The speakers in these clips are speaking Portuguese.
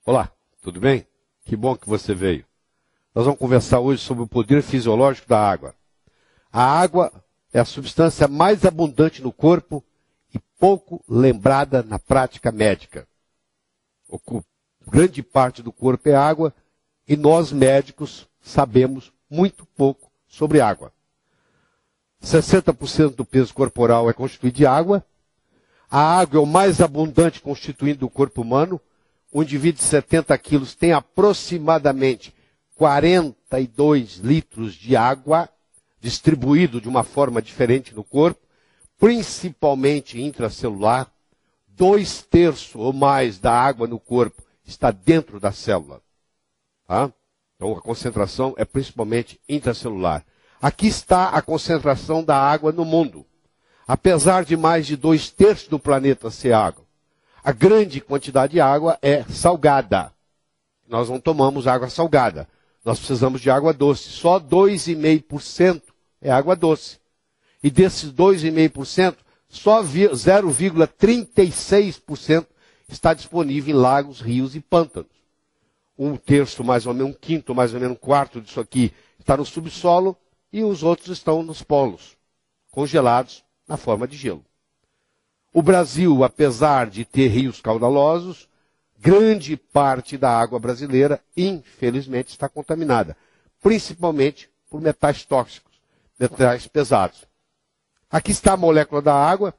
Olá, tudo bem? Que bom que você veio. Nós vamos conversar hoje sobre o poder fisiológico da água. A água é a substância mais abundante no corpo e pouco lembrada na prática médica. Grande parte do corpo é água e nós médicos sabemos muito pouco sobre água. 60% do peso corporal é constituído de água. A água é o mais abundante constituinte do corpo humano. Um indivíduo de 70 quilos tem aproximadamente 42 litros de água distribuído de uma forma diferente no corpo, principalmente intracelular. 2/3 ou mais da água no corpo está dentro da célula. Tá? Então a concentração é principalmente intracelular. Aqui está a concentração da água no mundo. Apesar de mais de 2/3 do planeta ser água, a grande quantidade de água é salgada. Nós não tomamos água salgada. Nós precisamos de água doce. Só 2,5% é água doce. E desses 2,5%, só 0,36% está disponível em lagos, rios e pântanos. 1/3, mais ou menos, 1/5, mais ou menos, 1/4 disso aqui está no subsolo e os outros estão nos polos, congelados na forma de gelo. O Brasil, apesar de ter rios caudalosos, grande parte da água brasileira, infelizmente, está contaminada, principalmente por metais tóxicos, metais pesados. Aqui está a molécula da água.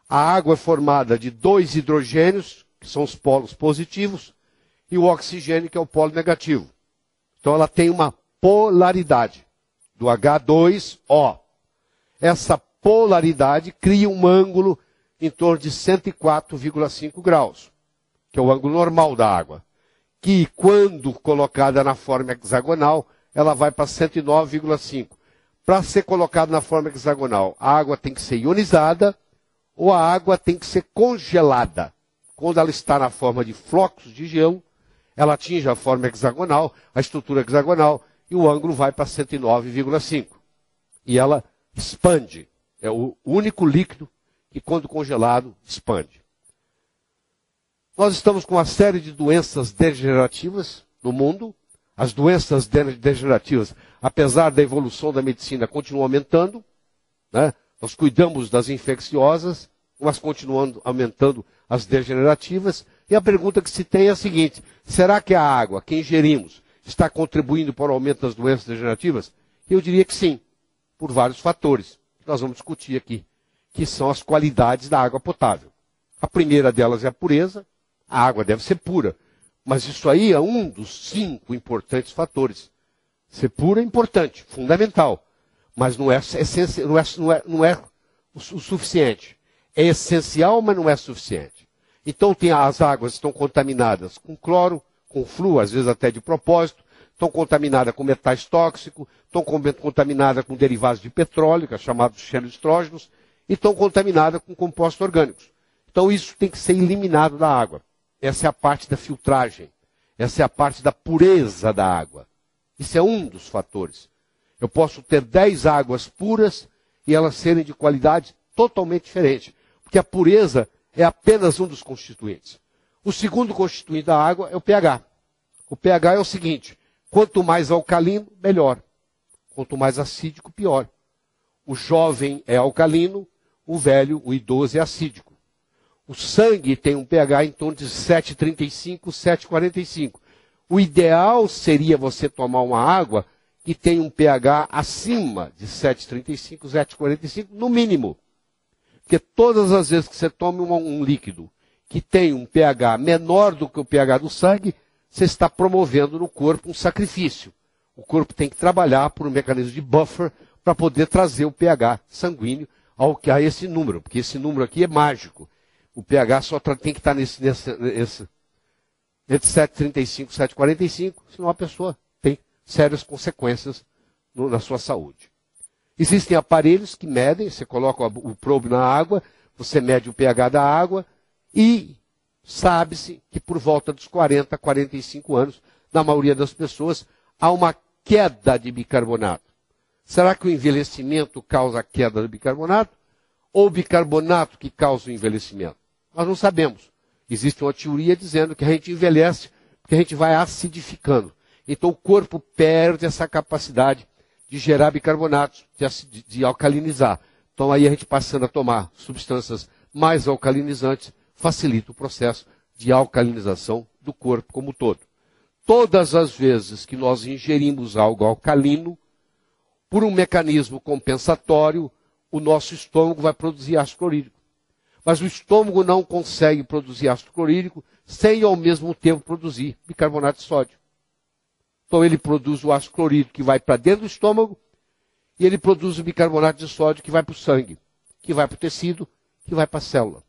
A água é formada de 2 hidrogênios, que são os polos positivos, e o oxigênio, que é o polo negativo. Então ela tem uma polaridade do H2O. Essa polaridade cria um ângulo em torno de 104,5 graus, que é o ângulo normal da água, que quando colocada na forma hexagonal, ela vai para 109,5. Para ser colocada na forma hexagonal, a água tem que ser ionizada ou a água tem que ser congelada. Quando ela está na forma de flocos de gelo, ela atinge a forma hexagonal, a estrutura hexagonal, e o ângulo vai para 109,5. E ela expande. É o único líquido que, quando congelado, expande. Nós estamos com uma série de doenças degenerativas no mundo. As doenças degenerativas, apesar da evolução da medicina, continuam aumentando. Né? Nós cuidamos das infecciosas, mas continuando aumentando as degenerativas. E a pergunta que se tem é a seguinte: será que a água que ingerimos está contribuindo para o aumento das doenças degenerativas? Eu diria que sim, por vários fatores, que nós vamos discutir aqui, que são as qualidades da água potável. A primeira delas é a pureza. A água deve ser pura. Mas isso aí é um dos 5 importantes fatores. Ser pura é importante, fundamental. Mas não é o suficiente. É essencial, mas não é suficiente. Então as águas estão contaminadas com cloro, com flúor, às vezes até de propósito. Estão contaminadas com metais tóxicos. Estão contaminadas com derivados de petróleo, que é chamados xenoestrógenos. E estão contaminadas com compostos orgânicos. Então isso tem que ser eliminado da água. Essa é a parte da filtragem. Essa é a parte da pureza da água. Isso é um dos fatores. Eu posso ter 10 águas puras e elas serem de qualidade totalmente diferente. Porque a pureza é apenas um dos constituintes. O segundo constituinte da água é o pH. O pH é o seguinte: quanto mais alcalino, melhor. Quanto mais acídico, pior. O jovem é alcalino, o velho, o idoso é acídico. O sangue tem um pH em torno de 7,35, 7,45. O ideal seria você tomar uma água que tem um pH acima de 7,35, 7,45, no mínimo. Porque todas as vezes que você toma um líquido que tem um pH menor do que o pH do sangue, você está promovendo no corpo um sacrifício. O corpo tem que trabalhar por um mecanismo de buffer para poder trazer o pH sanguíneo a esse número, porque esse número aqui é mágico. O pH só tem que estar entre 7,35 e 7,45, senão a pessoa tem sérias consequências na sua saúde. Existem aparelhos que medem, você coloca o probe na água, você mede o pH da água e sabe-se que por volta dos 40, 45 anos, na maioria das pessoas, há uma queda de bicarbonato. Será que o envelhecimento causa a queda do bicarbonato? Ou o bicarbonato que causa o envelhecimento? Nós não sabemos. Existe uma teoria dizendo que a gente envelhece porque a gente vai acidificando. Então o corpo perde essa capacidade de gerar bicarbonatos, de alcalinizar. Então aí a gente passando a tomar substâncias mais alcalinizantes, facilita o processo de alcalinização do corpo como um todo. Todas as vezes que nós ingerimos algo alcalino, por um mecanismo compensatório, o nosso estômago vai produzir ácido clorídrico. Mas o estômago não consegue produzir ácido clorídrico sem ao mesmo tempo produzir bicarbonato de sódio. Então ele produz o ácido clorídrico que vai para dentro do estômago e ele produz o bicarbonato de sódio que vai para o sangue, que vai para o tecido, que vai para a célula.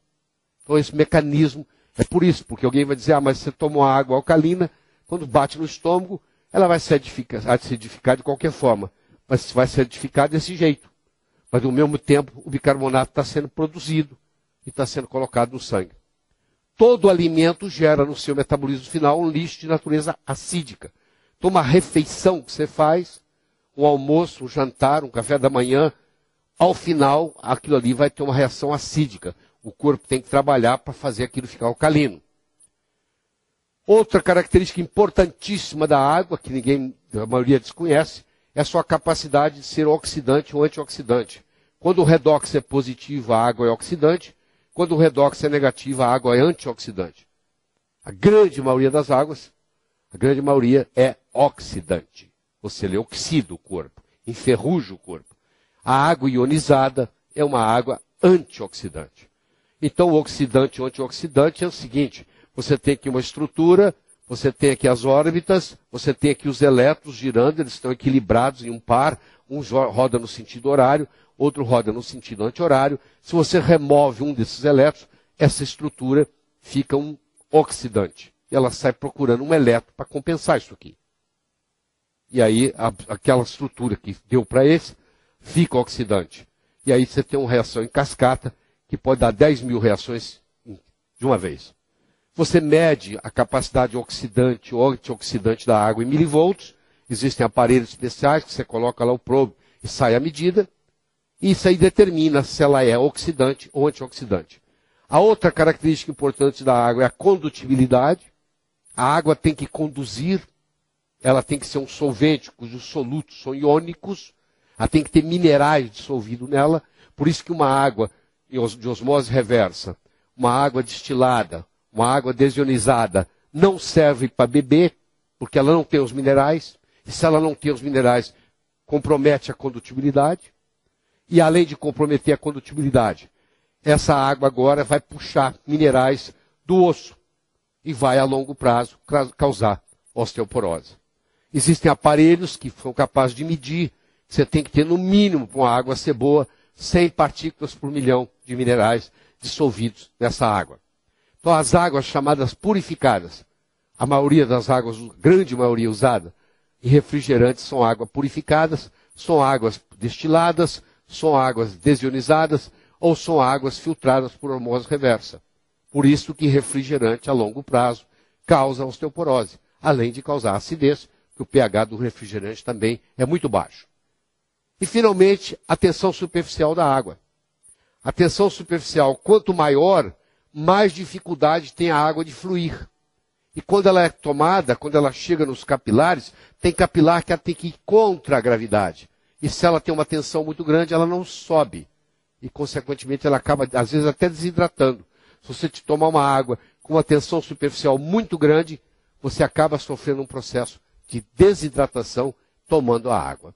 Então esse mecanismo é por isso, porque alguém vai dizer, mas você toma uma água alcalina, quando bate no estômago, ela vai se acidificar de qualquer forma, mas vai se acidificar desse jeito. Mas ao mesmo tempo o bicarbonato está sendo produzido e está sendo colocado no sangue. Todo alimento gera no seu metabolismo final um lixo de natureza acídica. Então uma refeição que você faz, um almoço, um jantar, um café da manhã, ao final aquilo ali vai ter uma reação acídica. O corpo tem que trabalhar para fazer aquilo ficar alcalino. Outra característica importantíssima da água, que a maioria desconhece, é a sua capacidade de ser oxidante ou antioxidante. Quando o redox é positivo, a água é oxidante. Quando o redox é negativo, a água é antioxidante. A grande maioria das águas, a grande maioria é oxidante. Ou seja, ele oxida o corpo, enferruja o corpo. A água ionizada é uma água antioxidante. Então, o oxidante e o antioxidante é o seguinte, você tem aqui uma estrutura, você tem aqui as órbitas, você tem aqui os elétrons girando, eles estão equilibrados em um par, um roda no sentido horário, outro roda no sentido anti-horário. Se você remove um desses elétrons, essa estrutura fica um oxidante. E ela sai procurando um elétron para compensar isso aqui. E aí, aquela estrutura que deu para esse, fica oxidante. E aí você tem uma reação em cascata, que pode dar 10 mil reações de uma vez. Você mede a capacidade oxidante ou antioxidante da água em milivolts. Existem aparelhos especiais que você coloca lá o probe e sai a medida. E isso aí determina se ela é oxidante ou antioxidante. A outra característica importante da água é a condutibilidade. A água tem que conduzir, ela tem que ser um solvente cujos solutos são iônicos, ela tem que ter minerais dissolvidos nela. Por isso que uma água de osmose reversa, uma água destilada, uma água desionizada, não serve para beber, porque ela não tem os minerais. E se ela não tem os minerais, compromete a condutibilidade. E além de comprometer a condutibilidade, essa água agora vai puxar minerais do osso e vai a longo prazo causar osteoporose. Existem aparelhos que são capazes de medir, você tem que ter no mínimo, para uma água ser boa, 100 partículas por milhão de minerais dissolvidos nessa água. Então as águas chamadas purificadas, a maioria das águas, a grande maioria usada em refrigerantes são águas purificadas, são águas destiladas, são águas desionizadas ou são águas filtradas por osmose reversa. Por isso que refrigerante a longo prazo causa osteoporose, além de causar acidez, que o pH do refrigerante também é muito baixo. E finalmente, a tensão superficial da água. A tensão superficial, quanto maior, mais dificuldade tem a água de fluir. E quando ela é tomada, quando ela chega nos capilares, tem capilar que ela tem que ir contra a gravidade. E se ela tem uma tensão muito grande, ela não sobe. E, consequentemente, ela acaba, às vezes, até desidratando. Se você tomar uma água com uma tensão superficial muito grande, você acaba sofrendo um processo de desidratação tomando a água.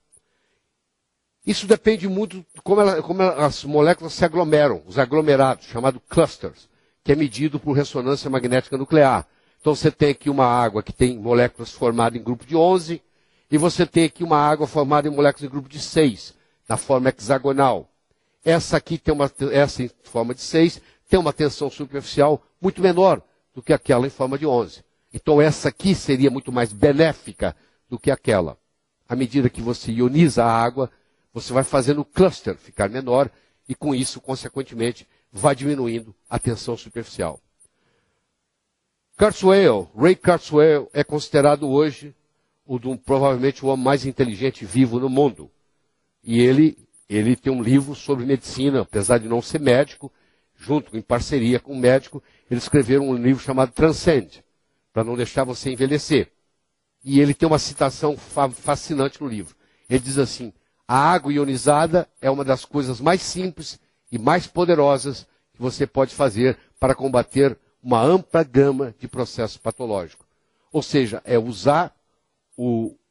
Isso depende muito de como as moléculas se aglomeram, os aglomerados, chamados clusters, que é medido por ressonância magnética nuclear. Então você tem aqui uma água que tem moléculas formadas em grupo de 11, e você tem aqui uma água formada em moléculas em grupo de 6, na forma hexagonal. Essa aqui essa em forma de 6 tem uma tensão superficial muito menor do que aquela em forma de 11. Então essa aqui seria muito mais benéfica do que aquela. À medida que você ioniza a água, você vai fazendo o cluster ficar menor e com isso, consequentemente, vai diminuindo a tensão superficial. Ray Kurzweil é considerado hoje provavelmente o homem mais inteligente vivo no mundo. E ele tem um livro sobre medicina, apesar de não ser médico, junto, em parceria com um médico, eles escreveram um livro chamado Transcend, para não deixar você envelhecer. E ele tem uma citação fascinante no livro. Ele diz assim: a água ionizada é uma das coisas mais simples e mais poderosas que você pode fazer para combater uma ampla gama de processos patológicos. Ou seja, é usar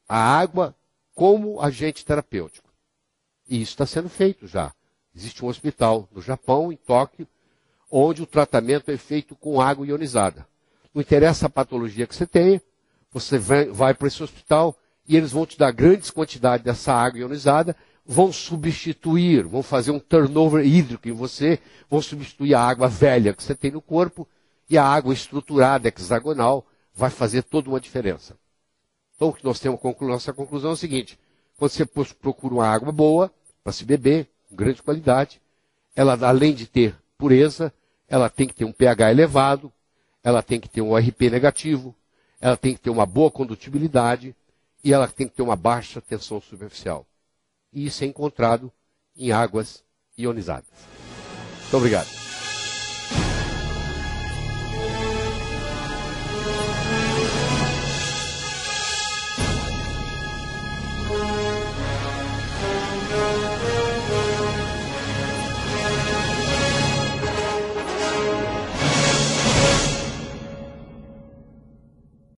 a água como agente terapêutico. E isso está sendo feito já. Existe um hospital no Japão, em Tóquio, onde o tratamento é feito com água ionizada. Não interessa a patologia que você tenha, você vai para esse hospital e eles vão te dar grandes quantidades dessa água ionizada, vão substituir, vão fazer um turnover hídrico em você, vão substituir a água velha que você tem no corpo e a água estruturada, hexagonal, vai fazer toda uma diferença. Então, o que nós temos nossa conclusão é o seguinte: quando você procura uma água boa para se beber, com grande qualidade, ela, além de ter pureza, ela tem que ter um pH elevado, ela tem que ter um ORP negativo, ela tem que ter uma boa condutibilidade e ela tem que ter uma baixa tensão superficial. E isso é encontrado em águas ionizadas. Muito obrigado.